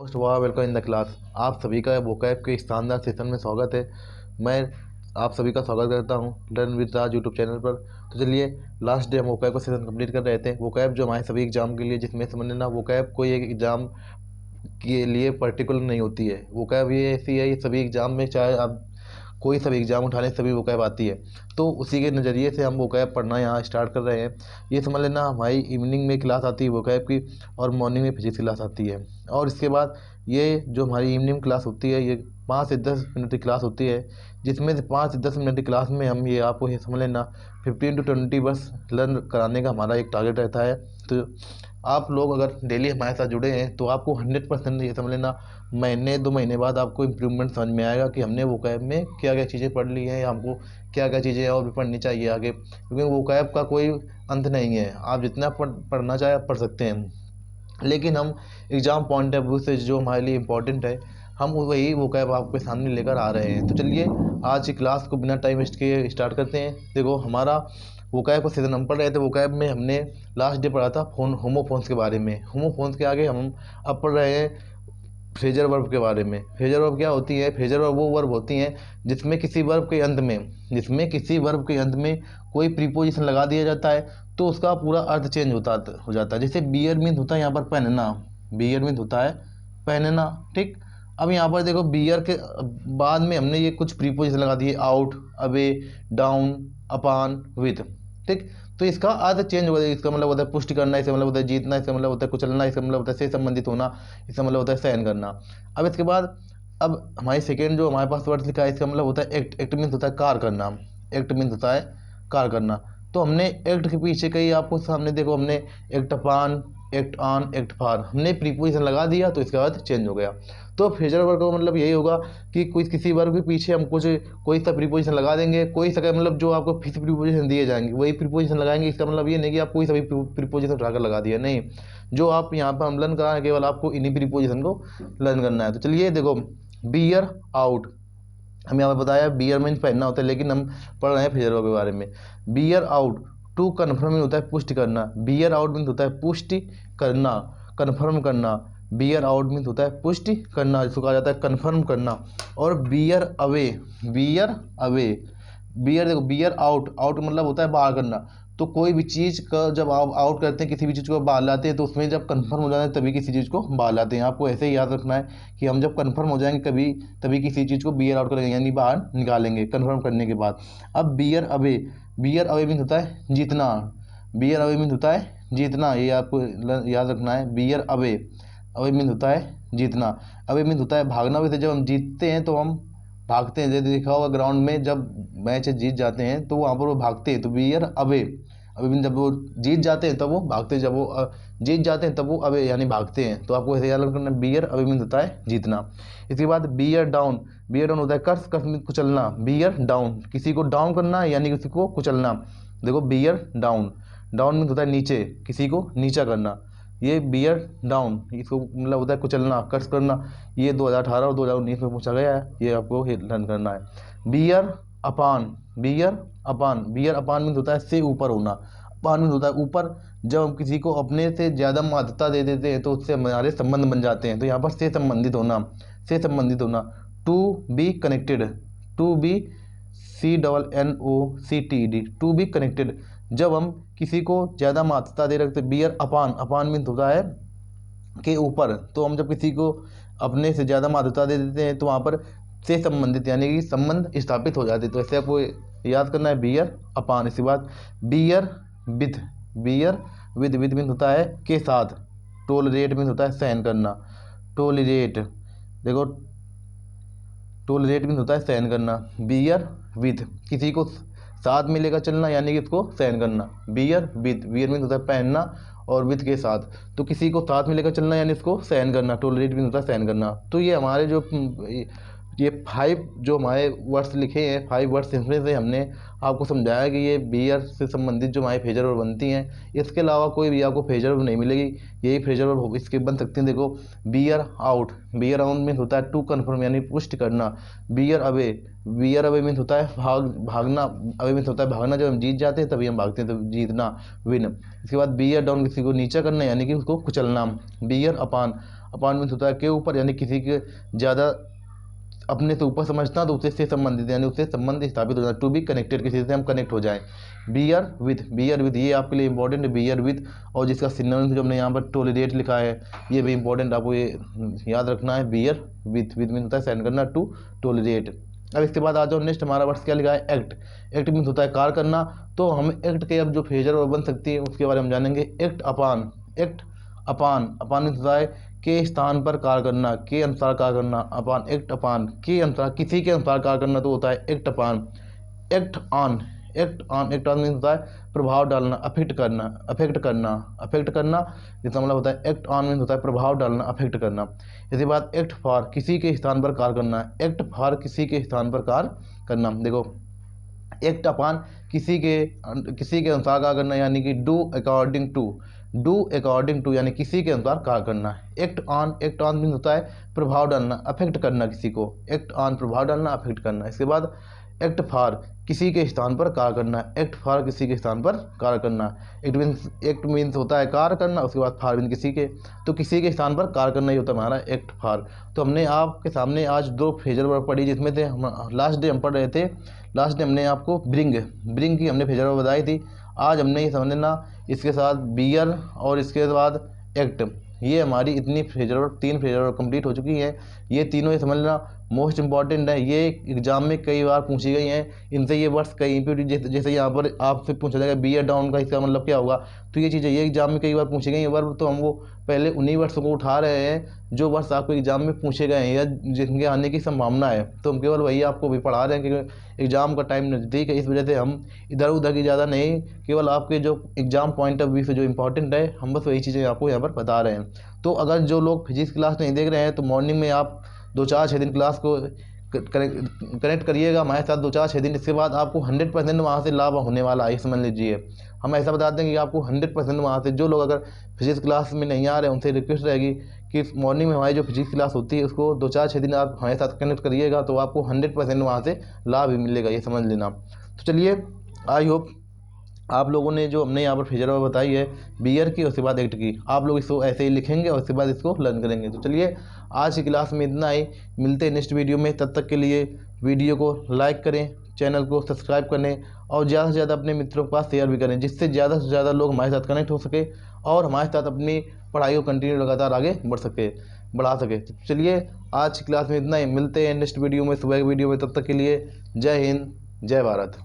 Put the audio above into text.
Most वाह welcome in the class. आप सभी का वोकैब के शानदार सेशन में स्वागत है। मैं आप सभी का स्वागत करता हूं learn with Raj YouTube channel पर। तो चलिए, लास्ट डे हम वोकैब का सेशन कंप्लीट कर रहे थे। वोकैब जो हमारे सभी एग्जाम के लिए, जिसमें समझ लेना वोकैब कोई एक एग्जाम के लिए पर्टिकुलर नहीं होती है। वोकैब ये ऐसी है, ये सभी एग्जाम में, चाहे आप कोई सभी एग्जाम उठा लें, सभी वोकैब आती है। तो उसी के नज़रिए से हम वोकैब पढ़ना यहाँ स्टार्ट कर रहे हैं। ये समझ लेना हमारी इवनिंग में क्लास आती है वोकैब की, और मॉर्निंग में फिजिक्स क्लास आती है। और इसके बाद ये जो हमारी इवनिंग क्लास होती है, ये 5 से 10 मिनट की क्लास होती है, जिसमें से 5 से 10 मिनट की क्लास में हम ये आपको ये समझ लेना 15 to 20 वर्ड्स लर्न कराने का हमारा एक टारगेट रहता है। तो आप लोग अगर डेली हमारे साथ जुड़े हैं तो आपको 100% ये समझ लेना महीने 2 महीने बाद आपको इम्प्रूवमेंट समझ में आएगा कि हमने वोकैब में क्या क्या चीज़ें पढ़ ली हैं, या हमको क्या क्या चीज़ें और भी पढ़नी चाहिए आगे, क्योंकि वोकैब का कोई अंत नहीं है। आप जितना पढ़ना चाहे आप पढ़ सकते हैं, लेकिन हम एग्ज़ाम पॉइंट ऑफ व्यू से जो हमारे लिए इम्पोर्टेंट है, हम वही वोकैब आपके सामने लेकर आ रहे हैं। तो चलिए, आज की क्लास को बिना टाइम वेस्ट किए स्टार्ट करते हैं। देखो, हमारा वोकैब का सीजन हम पढ़ रहे थे। वोकैब में हमने लास्ट डे पढ़ा था होमोफोन्स के बारे में। होमोफोन्स के आगे हम अब पढ़ रहे हैं फ्रेजर वर्ब के बारे में। फ्रेजर वर्ब क्या होती है? फ्रेजर वर्ब वो वर्ब होती हैं जिसमें किसी वर्ब के अंत में कोई प्रीपोजिशन लगा दिया जाता है, तो उसका पूरा अर्थ चेंज हो जाता है। जैसे बियर मीन्स होता है यहाँ पर पहनना, बियर मीन्स होता है पहनना, ठीक। अब यहाँ पर देखो, बियर के बाद में हमने ये कुछ प्रीपोजिशन लगा दिए, out, away, down, upon, with, ठीक। तो इसका अर्थ चेंज हो जाएगा। इसका मतलब होता है पुष्टि करना, इसका मतलब होता है जीतना, इसका मतलब होता है कुचलना, इसका मतलब होता है से संबंधित होना, इसका मतलब होता है सहन करना। अब इसके बाद अब हमारी सेकेंड जो हमारे पास वर्ड लिखा है, इसका मतलब होता है एक्ट। एक्ट मीन्स होता है कार करना, एक्ट मीन्स होता है कार करना। तो हमने एक्ट के पीछे कई आपको सामने देखो, हमने act upon, act on, act for, हमने प्रीपोजिशन लगा दिया तो इसका अर्थ चेंज हो गया। तो फ्रेजर वर्ब का मतलब यही होगा कि किसी वर्ब के पीछे हम कोई सा प्रीपोजिशन लगा देंगे, कोई सा मतलब जो आपको फिक्स प्रीपोजिशन दिए जाएंगे वही प्रीपोजिशन लगाएंगे। इसका मतलब ये नहीं कि आप कोई सा भी प्रीपोजिशन उठाकर लगा दिया, नहीं। जो आप यहाँ पर हम लर्न करा है, केवल आपको इन्हीं प्रीपोजिशन को लर्न करना है। तो चलिए देखो, बियर आउट, हम यहाँ पर बताया बियर मीन्स पहनना होता है, लेकिन हम पढ़ रहे हैं फ्रेजर वर्ब के बारे में। Bear out, to confirm mean होता है पुष्टि करना, बियर आउट मीन्स होता है पुष्टि करना, कन्फर्म करना। बियर आउट मीन्स होता है पुष्टि करना, जिसको कहा जाता है कन्फर्म करना। और bear away, bear away, bear देखो, बियर आउट, आउट मतलब होता है बाहर करना। तो कोई भी चीज़ का जब आप आउट करते हैं, किसी भी चीज़ को बाहर लाते हैं, तो उसमें जब कंफर्म हो जाते हैं तभी किसी चीज़ को बाहर लाते हैं। आपको ऐसे ही याद रखना है कि हम जब कंफर्म हो जाएंगे कभी, तभी किसी चीज़ को बियर आउट करेंगे, यानी बाहर निकालेंगे कंफर्म करने के बाद। अब beer away, bear away means होता है जीतना, बियर अवे मीन्स होता है जीतना, ये आपको याद रखना है। बियर अवे, अवे मीन्स होता है जीतना, अवे मीन्स होता है भागना। वैसे जब हम जीतते हैं तो हम भागते हैं, जैसे देखा होगा ग्राउंड में जब मैच जीत जाते हैं तो वहाँ पर वो भागते हैं, तो बियर अवे, अवे मीन जब वो जीत जाते हैं तब वो भागते हैं, जब वो जीत जाते हैं तब वो अवे यानी भागते हैं। तो आपको ऐसे याद करना, बियर अवे मीन होता है जीतना। इसके बाद बियर डाउन, बियर डाउन होता है कर्स, कर्स मीन कुचलना। बियर डाउन, किसी को डाउन करना यानी किसी को कुचलना। देखो, बियर डाउन, डाउन मीन होता है नीचे, किसी को नीचा करना। ये बियर डाउन, इसको मतलब होता है कुचलना, कर्स करना। ये 2018 और 2019 में पूछा गया है, ये आपको लर्न करना है। बियर अपान, बियर अपान, बियर अपान मीन्स होता है से ऊपर होना, अपान मीन्स होता है ऊपर। जब हम किसी को अपने से ज़्यादा महत्वता दे देते हैं तो उससे हमारे संबंध बन जाते हैं। तो यहाँ पर से संबंधित होना, से संबंधित होना। To be connected, to be CNNOCTED, to be connected. जब हम किसी को ज़्यादा महत्वता दे रखते, बियर अपान, अपान मीन्स होता है के ऊपर। तो हम जब किसी को अपने से ज़्यादा महत्वता दे देते हैं तो वहाँ पर से संबंधित यानी कि संबंध स्थापित हो जाते हैं। तो ऐसे आपको याद करना है, बियर अपान। इसके बाद beer with, beer with, with means होता है के साथ। टोलरेट मीन्स होता है सहन करना, टोलरेट, देखो टोलरेट मीन्स होता है सहन करना। बियर विथ, किसी को साथ में लेकर चलना यानी कि उसको सहन करना। बियर विथ, बियर मीन्स होता है पहनना, और विथ के साथ, तो किसी को साथ में लेकर चलना यानी इसको सहन करना। टोलरेट मीन्स होता है सहन करना। तो ये हमारे जो ये 5 जो हमारे वर्ड्स लिखे हैं, 5 वर्ड्स, इसमें से हमने आपको समझाया कि ये बियर से संबंधित जो हमारी फ्रेजर वर्ब बनती हैं। इसके अलावा कोई भी आपको फ्रेजर वर्ब नहीं मिलेगी, यही फ्रेजर वर्ब इसके बन सकती हैं। देखो, bear out, beer out means होता है टू कन्फर्म यानी पुष्ट करना। Beer away, bear away means होता है भागना, अवे मीन्स होता है भागना। जब हम जीत जाते हैं तभी हम भागते हैं, तो जीतना, विन। इसके बाद बियर डाउन, किसी को नीचा करना यानी कि उसको कुचलना। बियर अपान, अपान मीन्स होता है के ऊपर, यानी किसी के ज़्यादा अपने से ऊपर समझना, तो उससे संबंधित, यानी उससे संबंध स्थापित हो जाए, टू बी कनेक्टेड, किसी से हम कनेक्ट हो जाएं। बियर विथ ये आपके लिए इंपॉर्टेंट है, बियर विथ। और जिसका सिनोनिम जो हमने यहाँ पर टोलरेट लिखा है, ये भी इंपॉर्टेंट, आपको ये याद रखना है। बियर विथ मीन्स होता है सहन करना, टू टोलरेट। अब इसके बाद आ जाओ नेक्स्ट, हमारा वर्ड्स क्या लिखा है, एक्ट। एक्ट मीन्स होता है कार्य करना। तो हम एक्ट के अब जो फ्रेजर बन सकती है उसके बारे में जानेंगे। एक्ट अपान, एक्ट अपान, अपान मीन्स होता है के स्थान पर कार्य करना, के अनुसार कार्य करना, अपान, एक्ट अपान, के अनुसार, किसी के अनुसार कार्य करना, तो होता है act upon. Act on, act on, act on means होता है प्रभाव डालना, अफेक्ट करना, अफेक्ट करना, अफेक्ट करना, जिसका मतलब होता है एक्ट ऑन मीन्स होता है प्रभाव डालना, अफेक्ट करना। इसके बाद एक्ट फॉर, किसी के स्थान पर कार्य करना, एक्ट फॉर, किसी के स्थान पर कार्य करना। देखो एक्ट अपान, किसी के अनुसार कार्य करना, यानी कि do according to, do according to, यानी किसी के अनुसार कार्य करना। एक्ट ऑन मीन्स होता है प्रभाव डालना, अफेक्ट करना किसी को, एक्ट ऑन प्रभाव डालना, अफेक्ट करना। इसके बाद एक्ट फॉर, किसी के स्थान पर कार्य करना, एक्ट फॉर, किसी के स्थान पर कार्य करना। एक्ट मीन्स होता है कार्य करना, उसके बाद फॉर मीन्स किसी के, तो किसी के स्थान पर कार्य करना ही होता है हमारा एक्ट फॉर। तो हमने आपके सामने आज दो फ्रेजर वर्ब पढ़ी, जिसमें से हम लास्ट डे हम पढ़ रहे थे, लास्ट डे हमने आपको ब्रिंग की हमने फ्रेजर वर्ब बताई थी। आज हमने ये समझना इसके साथ बियर और इसके बाद एक्ट, ये हमारी इतनी Fraser verb, 3 Fraser verb complete हो चुकी हैं। ये तीनों ही समझना मोस्ट इंपॉर्टेंट है, ये एग्जाम में कई बार पूछी गई हैं। इनसे ये वर्ड्स कहीं पे भी, जैसे यहाँ पर आपसे पूछा जाएगा बियर डाउन का इसका मतलब क्या होगा, तो ये चीज़ें ये एग्जाम में कई बार पूछी गई हैं वर्ब, तो हम वो पहले उन्हीं वर्ड्स को उठा रहे हैं जो वर्ड्स आपको एग्जाम में पूछे गए हैं या जिनके आने की संभावना है। तो हम केवल वही आपको भी पढ़ा रहे हैं, क्योंकि एग्जाम का टाइम नज़दीक है, इस वजह से हम इधर उधर की ज़्यादा नहीं, केवल आपके जो एग्जाम पॉइंट ऑफ व्यू से जो इंपॉर्टेंट है, हम बस वही चीज़ें आपको यहाँ पर बता रहे हैं। तो अगर जो लोग फिजिक्स क्लास नहीं देख रहे हैं, तो मॉर्निंग में आप 2-4-6 दिन क्लास को कनेक्ट करिएगा हमारे साथ 2-4-6 दिन। इसके बाद आपको 100% वहाँ से लाभ होने वाला है, ये समझ लीजिए। हम ऐसा बताते हैं कि आपको 100% वहाँ से, जो लोग अगर फिजिक्स क्लास में नहीं आ रहे हैं, उनसे रिक्वेस्ट रहेगी कि मॉर्निंग में हमारी जो फिजिक्स क्लास होती है उसको 2-4-6 दिन आप हमारे साथ कनेक्ट करिएगा, तो आपको 100% वहाँ से लाभ ही मिलेगा, ये समझ लेना। तो चलिए, आई होप आप लोगों ने जो हमने यहाँ पर फ्रेजर वर्ब बताई है बियर की, उसके बाद एक्ट की, आप लोग इसको ऐसे ही लिखेंगे और उसके बाद इसको लर्न करेंगे। तो चलिए, आज की क्लास में इतना ही, मिलते हैं नेक्स्ट वीडियो में। तब तक के लिए वीडियो को लाइक करें, चैनल को सब्सक्राइब करें और ज़्यादा से ज़्यादा अपने मित्रों के पास शेयर भी करें, जिससे ज़्यादा से ज़्यादा लोग हमारे साथ कनेक्ट हो सके और हमारे साथ अपनी पढ़ाई को कंटिन्यू लगातार आगे बढ़ा सके। तो चलिए, आज की क्लास में इतना ही, मिलते हैं नेक्स्ट वीडियो में, सुबह की वीडियो में। तब तक के लिए जय हिंद, जय भारत।